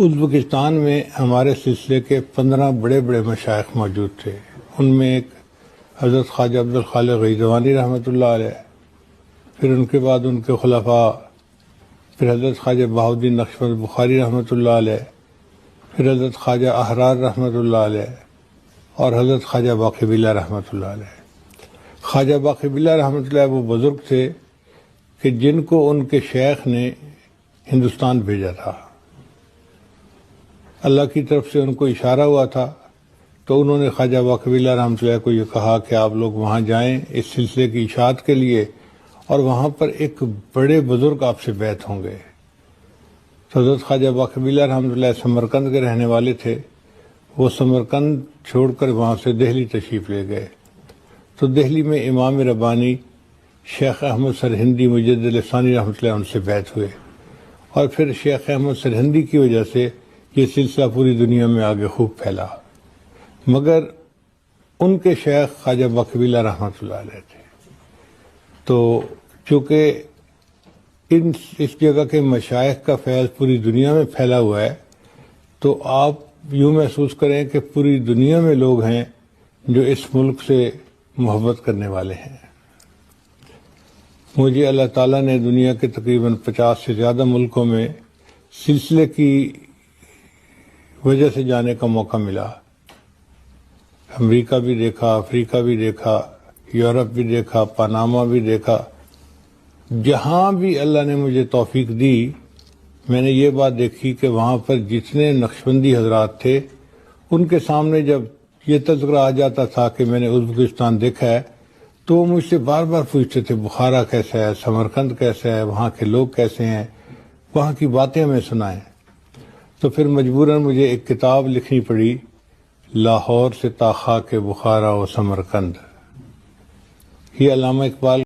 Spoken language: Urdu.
ازبکستان میں ہمارے سلسلے کے 15 بڑے بڑے مشائخ موجود تھے. ان میں ایک حضرت خواجہ عبدالخالق غیزوانی رحمۃ اللہ علیہ، پھر ان کے بعد ان کے خلفاء، پھر حضرت خواجہ بہاؤالدین نقشبند بخاری رحمۃ اللہ علیہ، پھر حضرت خواجہ احرار رحمۃ اللہ علیہ، اور حضرت خواجہ باقی باللہ رحمۃ اللہ علیہ. خواجہ باقی باللہ رحمۃ اللہ وہ بزرگ تھے کہ جن کو ان کے شیخ نے ہندوستان بھیجا تھا. اللہ کی طرف سے ان کو اشارہ ہوا تھا تو انہوں نے خواجہ باقی باللہ رحمۃ اللہ کو یہ کہا کہ آپ لوگ وہاں جائیں اس سلسلے کی اشاعت کے لیے، اور وہاں پر ایک بڑے بزرگ آپ سے بیعت ہوں گے. تو حضرت خواجہ باقی باللہ رحمۃ اللہ سمرقند کے رہنے والے تھے. وہ سمرقند چھوڑ کر وہاں سے دہلی تشریف لے گئے. تو دہلی میں امام ربانی شیخ احمد سرہندی مجدد ثانی رحمۃ اللہ ان سے بیعت ہوئے، اور پھر شیخ احمد سرہندی کی وجہ سے یہ سلسلہ پوری دنیا میں آگے خوب پھیلا. مگر ان کے شیخ خواجہ باقی باللہ رحمۃ اللہ علیہ تھے. تو چونکہ اس جگہ کے مشائخ کا فیض پوری دنیا میں پھیلا ہوا ہے، تو آپ یوں محسوس کریں کہ پوری دنیا میں لوگ ہیں جو اس ملک سے محبت کرنے والے ہیں. مجھے اللہ تعالیٰ نے دنیا کے تقریباً 50 سے زیادہ ملکوں میں سلسلے کی وجہ سے جانے کا موقع ملا. امریکہ بھی دیکھا، افریقہ بھی دیکھا، یورپ بھی دیکھا، پاناما بھی دیکھا. جہاں بھی اللہ نے مجھے توفیق دی، میں نے یہ بات دیکھی کہ وہاں پر جتنے نقشبندی حضرات تھے، ان کے سامنے جب یہ تذکرہ آ جاتا تھا کہ میں نے ازبکستان دیکھا ہے، تو وہ مجھ سے بار بار پوچھتے تھے بخارا کیسا ہے، سمرقند کیسا ہے، وہاں کے لوگ کیسے ہیں، وہاں کی باتیں ہمیں سنائیں. تو پھر مجبوراً مجھے ایک کتاب لکھنی پڑی، لاہور سے تا خاک بخارا و سمرقند. یہ علامہ اقبال